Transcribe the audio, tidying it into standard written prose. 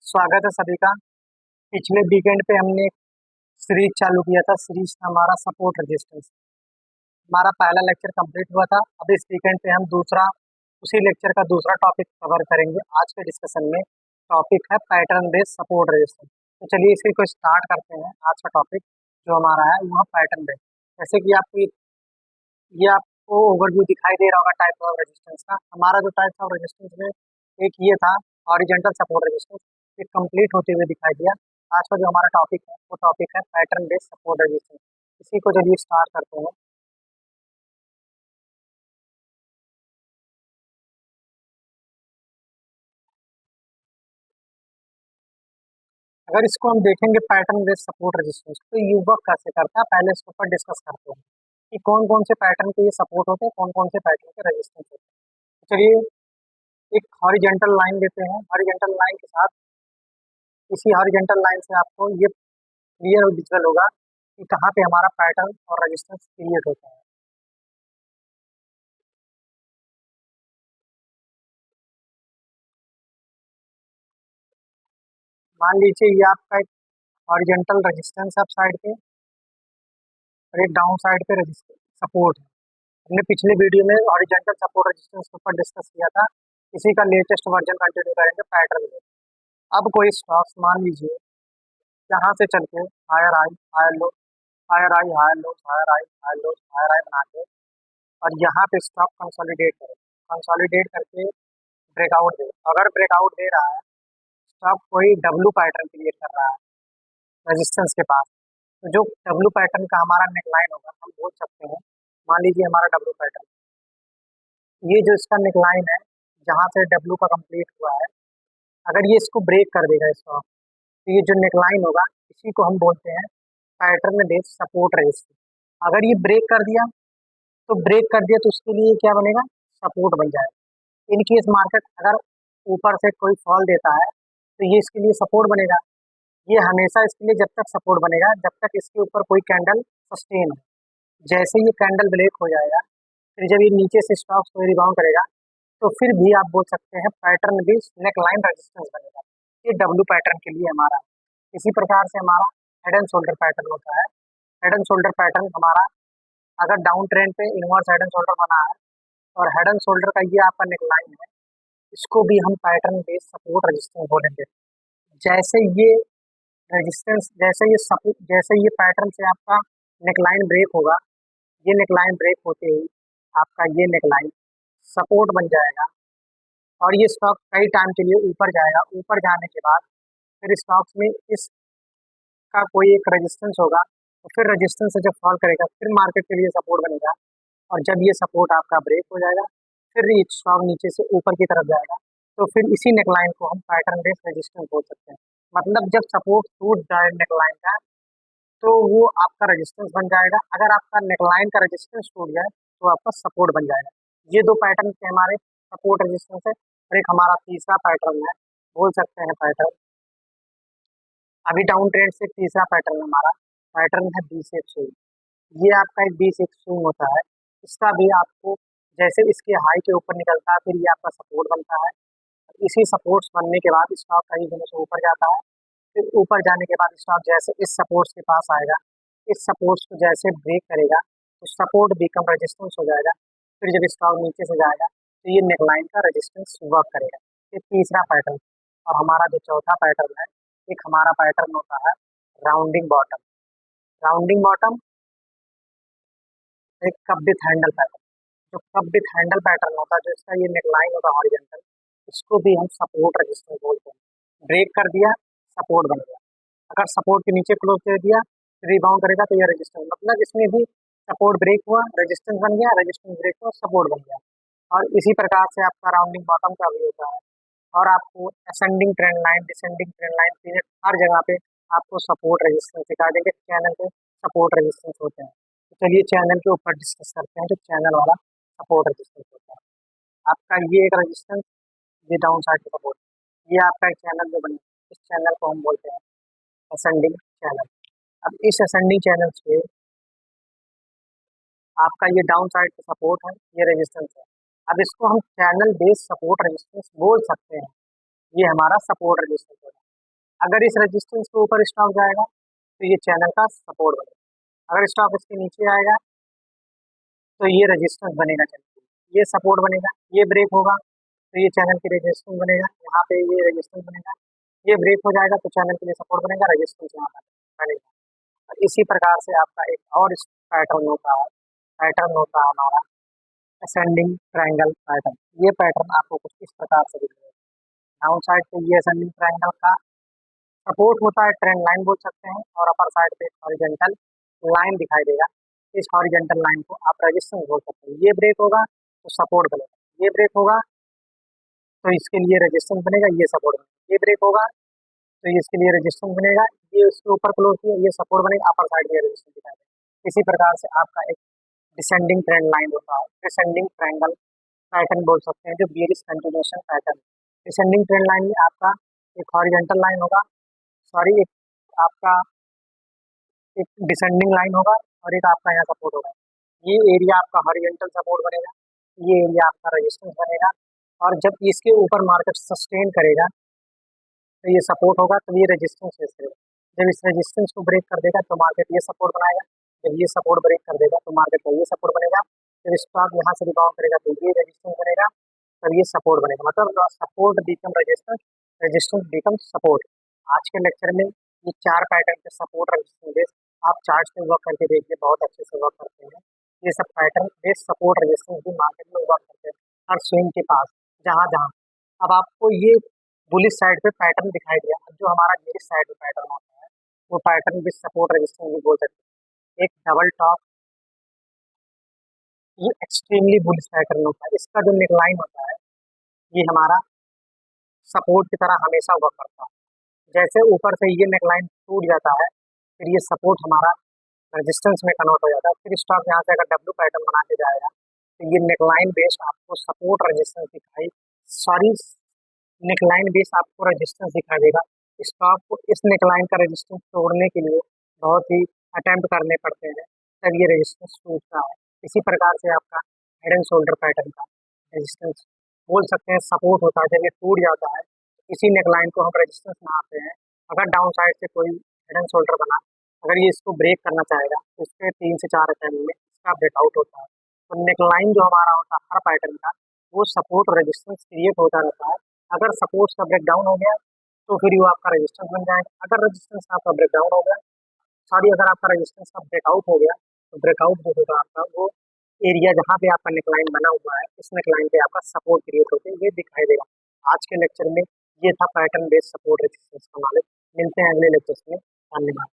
स्वागत है सभी का। पिछले वीकेंड पे हमने एक सीरीज चालू किया था। सीरीज था हमारा सपोर्ट रेजिस्टेंस। हमारा पहला लेक्चर कंप्लीट हुआ था। अब इस वीकेंड पे हम दूसरा उसी लेक्चर का दूसरा टॉपिक कवर करेंगे। आज के डिस्कशन में टॉपिक है पैटर्न बेस्ड सपोर्ट रेजिस्टेंस। तो चलिए इसी को स्टार्ट करते हैं। आज का टॉपिक जो हमारा है वो है पैटर्न बेस्ड। जैसे कि आपको ओवरव्यू दिखाई दे रहा होगा टाइप ऑफ रेजिस्टेंस का। हमारा जो टाइप ऑफ रेजिस्टेंस में एक ये था हॉरिजॉन्टल सपोर्ट रेजिस्टेंस, ये कंप्लीट होते हुए दिखाई दिया। आज का जो हमारा टॉपिक है वो टॉपिक है पैटर्न बेस्ड सपोर्ट रेजिस्टेंस। इसी को चलिए स्टार्ट करते हैं। अगर इसको हम देखेंगे पैटर्न बेस्ड सपोर्ट रेजिस्टेंस तो ये वर्क कैसे करता है, पहले इसके ऊपर डिस्कस करते हैं कि कौन कौन से पैटर्न के ये सपोर्ट होते हैं, कौन कौन से पैटर्न के रेजिस्टेंस होते हैं। तो चलिए एक हॉरिजॉन्टल लाइन देते हैं। हॉरिजॉन्टल लाइन के साथ इसी हॉरिजॉन्टल लाइन से आपको ये क्लियर विजुअल होगा कि कहाँ पे हमारा पैटर्न और रेजिस्टेंस क्रिएट होता है। मान लीजिए ये आपका एक हॉरिजॉन्टल रेजिस्टेंस है अप साइड पे और एक डाउन साइड पे रेजिस्टेंस सपोर्ट है। हमने पिछले वीडियो में हॉरिजॉन्टल सपोर्ट रेजिस्टेंस के ऊपर डिस्कस किया था। इसी का लेटेस्ट वर्जन कंटिन्यू करेंगे पैटर्न में। अब कोई स्टॉक्स मान लीजिए यहाँ से चल के higher high higher low, higher high higher low, higher high higher low, higher high बना के और यहाँ पे स्टॉक कंसोलिडेट करे। कंसोलिडेट करके ब्रेकआउट दे। अगर ब्रेकआउट दे रहा है, स्टॉक कोई डब्लू पैटर्न क्रिएट कर रहा है रेजिस्टेंस के पास, तो जो डब्लू पैटर्न का हमारा नेकलाइन होगा हम बोल सकते हैं। मान लीजिए हमारा डब्लू पैटर्न, ये जो इसका नेकलाइन है जहाँ से डब्लू का कंप्लीट हुआ है, अगर ये इसको ब्रेक कर देगा स्टॉक, तो ये जो नेकलाइन होगा इसी को हम बोलते हैं पैटर्न बेस्ड सपोर्ट रेजिस्टेंस। अगर ये ब्रेक कर दिया तो ब्रेक कर दिया तो उसके लिए क्या बनेगा, सपोर्ट बन जाएगा। इन केस मार्केट अगर ऊपर से कोई फॉल देता है तो ये इसके लिए सपोर्ट बनेगा। ये हमेशा इसके लिए जब तक सपोर्ट बनेगा जब तक इसके ऊपर कोई कैंडल सस्टेन हो। जैसे ये कैंडल ब्रेक हो जाएगा, फिर जब ये नीचे से स्टॉक्स को रिबाउंड करेगा तो फिर भी आप बोल सकते हैं पैटर्न भी नेक लाइन रेजिस्टेंस बनेगा। ये डब्ल्यू पैटर्न के लिए हमारा। इसी प्रकार से हमारा हेड एंड शोल्डर पैटर्न होता है। हेड एंड शोल्डर पैटर्न हमारा अगर डाउन ट्रेंड पे इनवर्स हेड एंड शोल्डर बना है और हेड एंड शोल्डर का ये आपका नेक लाइन है, इसको भी हम पैटर्न बेस्ड सपोर्ट रेजिस्टेंस बोलेंगे। जैसे ये रेजिस्टेंस जैसे ये पैटर्न से आपका नेकलाइन ब्रेक होगा, ये नेकलाइन ब्रेक होते ही आपका ये नेकलाइन सपोर्ट बन जाएगा और ये स्टॉक कई टाइम के लिए ऊपर जाएगा। ऊपर जाने के बाद फिर स्टॉक्स में इसका कोई एक रेजिस्टेंस होगा, तो फिर रेजिस्टेंस से जब फॉल करेगा फिर मार्केट के लिए सपोर्ट बनेगा और जब ये सपोर्ट आपका ब्रेक हो जाएगा फिर ये स्टॉक नीचे से ऊपर की तरफ जाएगा। तो फिर इसी नेकलाइन को हम पैटर्न बेस्ड रेजिस्टेंस बोल सकते हैं। मतलब जब सपोर्ट टूट जाए नेकलाइन का तो वो आपका रेजिस्टेंस बन जाएगा। अगर आपका नेकलाइन का रेजिस्टेंस टूट जाए तो आपका सपोर्ट बन जाएगा। ये दो पैटर्न के हमारे सपोर्ट रेजिस्टेंस है। और एक हमारा तीसरा पैटर्न है, बोल सकते हैं पैटर्न अभी डाउन ट्रेंड से तीसरा पैटर्न हमारा पैटर्न है बी शेप स्विंग। ये आपका एक बी शेप स्विंग होता है। इसका भी आपको जैसे इसके हाई के ऊपर निकलता है फिर ये आपका सपोर्ट बनता है। इसी सपोर्ट्स बनने के बाद स्टॉक कई दिनों से ऊपर जाता है। फिर ऊपर जाने के बाद स्टॉक जैसे इस सपोर्ट्स के पास आएगा, इस सपोर्ट्स को जैसे ब्रेक करेगा तो सपोर्ट बिकम रेजिस्टेंस हो जाएगा। फिर जब स्टॉक नीचे से जाएगा तो ये नेकलाइन का रेजिस्टेंस वर्क करेगा। ये तीसरा पैटर्न। और हमारा जो चौथा पैटर्न है, एक हमारा पैटर्न होता है राउंडिंग बॉटम। राउंडिंग बॉटम एक कप विथ हैंडल पैटर्न। जो कप विथ हैंडल पैटर्न होता है, जो इसका ये नेकलाइन होता है हॉरिजॉन्टल, इसको भी हम सपोर्ट रेजिस्टेंस बोलते हैं। ब्रेक कर दिया, सपोर्ट बन गया। अगर सपोर्ट के नीचे क्लोज दे दिया, रिबाउंड करेगा तो ये रेजिस्टेंस, मतलब इसमें भी सपोर्ट ब्रेक हुआ, रेजिस्टेंस बन गया, रेजिस्टेंस ब्रेक हुआ, सपोर्ट बन गया। और इसी प्रकार से आपका राउंडिंग बॉटम का भी होता है। और आपको ascending trend line, descending trend line, period हर जगह पे आपको सपोर्ट रेजिस्टेंस दिखा देंगे। चैनल पे सपोर्ट रेजिस्टेंस होते हैं। तो चलिए चैनल के ऊपर डिस्कस करते हैं जो चैनल वाला सपोर्ट रेजिस्टेंस होता है। आपका ये एक रेजिस्टेंस, ये डाउन साइड का सपोर्ट, ये आपका एक चैनल जो बने, इस चैनल को हम बोलते हैं असेंडिंग चैनल। अब इस असेंडिंग चैनल पे आपका ये डाउन साइड का सपोर्ट है, ये रेजिस्टेंस है। अब इसको हम चैनल बेस्ड सपोर्ट रेजिस्टेंस बोल सकते हैं। ये हमारा सपोर्ट रेजिस्टेंस होगा। अगर इस रेजिस्टेंस के ऊपर स्टॉक जाएगा तो ये चैनल का सपोर्ट बनेगा, अगर स्टॉक इसके नीचे आएगा तो ये रेजिस्टेंस बनेगा चैनल के लिए, ये सपोर्ट बनेगा, ये ब्रेक होगा तो ये चैनल की रेजिस्टेंस बनेगा, यहाँ पे ये रेजिस्टेंस बनेगा, ये ब्रेक हो जाएगा तो चैनल के लिए सपोर्ट बनेगा, रेजिस्टेंस यहाँ पर बनेगा। और इसी प्रकार से आपका एक और पैटर्न होता है, पैटर्न होता है हमारा असेंडिंग ट्रायंगल पैटर्न। ये पैटर्न आपको कुछ इस प्रकार से दिखेगा, डाउन साइड पे ये असेंडिंग ट्रायंगल का सपोर्ट होता है, ट्रेंड लाइन बोल सकते हैं, और अपर साइड पे हॉरिजॉन्टल लाइन दिखाई देगा, इस हॉरिजॉन्टल लाइन को आप रेजिस्टेंस बोल सकते हैं। ये ब्रेक होगा तो सपोर्ट बनेगा, ये ब्रेक होगा तो इसके लिए रेजिस्टेंस बनेगा, ये सपोर्ट बनेगा, ये ब्रेक होगा तो इसके लिए रेजिस्टेंस बनेगा, ये उसके ऊपर क्लोज किया, ये सपोर्ट बनेगा, अपर साइड में रेजिस्टेंस दिखाई देगा। इसी प्रकार से आपका एक डिसेंडिंग ट्रेंड लाइन होता है, डिसेंडिंग ट्रायंगल पैटर्न बोल सकते हैं, जो bearish continuation pattern. Descending trend line में आपका एक हॉरिजॉन्टल लाइन होगा, सॉरी एक आपका एक डिसेंडिंग लाइन होगा और एक आपका यहाँ सपोर्ट होगा। ये एरिया आपका हॉरिजॉन्टल सपोर्ट बनेगा, ये एरिया आपका रेजिस्टेंस बनेगा, और जब इसके ऊपर मार्केट सस्टेन करेगा तो ये सपोर्ट होगा, तो ये रेजिस्टेंस फेस करेगा। जब इस रेजिस्टेंस को ब्रेक कर देगा तो मार्केट ये सपोर्ट बनाएगा, जब ये सपोर्ट ब्रेक कर देगा तो मार्केट का ये सपोर्ट बनेगा, जब स्टॉक यहाँ से रिबाउंड करेगा तो ये रेजिस्टेंस बनेगा, तब ये सपोर्ट बनेगा। मतलब support become resistance, resistance become support. आज के लेक्चर में ये चार पैटर्न के सपोर्ट रेजिस्टेंस बेस आप चार्ट से वर्क करके देखिए, बहुत अच्छे से वर्क करते हैं। ये सब पैटर्न बेस सपोर्ट रेजिस्टेंस भी मार्केट में वर्क करते हैं हर स्विंग के पास, जहाँ जहाँ। अब आपको ये बुलिश साइड पे पैटर्न दिखाई दिया, जो हमारा बेरिश साइड पे पैटर्न होता है वो पैटर्न भी सपोर्ट रेजिस्टेंस भी बोल सकते हैं। एक डबल टॉप, ये एक्सट्रीमली बुलिश पैटर्न होता है, इसका जो नेकलाइन होता है ये हमारा सपोर्ट की तरह हमेशा वर्क करता है। जैसे ऊपर से ये नेकलाइन टूट जाता है, फिर ये सपोर्ट हमारा रेजिस्टेंस में कन्वर्ट हो जाता है, फिर स्टॉक यहाँ से अगर डब्ल्यू पैटर्न बना के जाएगा तो ये नेकलाइन बेस्ड आपको सपोर्ट रेजिस्टेंस दिखाई, सॉरी नेकलाइन बेस आपको रेजिस्टेंस दिखा देगा। स्टॉक को इस नेकलाइन का रेजिस्टेंस तोड़ने के लिए बहुत ही अटेम्प्ट करने पड़ते हैं, तब ये रेजिस्टेंस टूटता है। इसी प्रकार से आपका हेड एंड शोल्डर पैटर्न का रेजिस्टेंस बोल सकते हैं सपोर्ट होता है, जब ये टूट जाता है इसी नेकलाइन को हम रेजिस्टेंस मानते हैं। अगर डाउन साइड से कोई हेड एंड शोल्डर बना, अगर ये इसको ब्रेक करना चाहेगा तो इसके 3 से 4 अटेम्प्ट में इसका ब्रेकआउट होता है। तो नेकलाइन जो हमारा होता है हर पैटर्न का, वो सपोर्ट रेजिस्टेंस क्रिएट होता रहता है। अगर सपोर्ट का ब्रेक डाउन हो गया तो फिर वो आपका रेजिस्टेंस बन जाएगा, अगर रेजिस्टेंस आपका ब्रेक डाउन हो गया, सॉरी अगर आपका रेजिस्टेंस का ब्रेकआउट हो गया तो ब्रेकआउट जो होगा आपका वो एरिया जहाँ पे आपका नेकलाइन बना हुआ है, इस नेकलाइन पे आपका सपोर्ट क्रिएट होकर ये दिखाई देगा। आज के लेक्चर में ये था पैटर्न बेस्ड सपोर्ट रेजिस्टेंस का नॉलेज। मिलते हैं अगले लेक्चर में, धन्यवाद।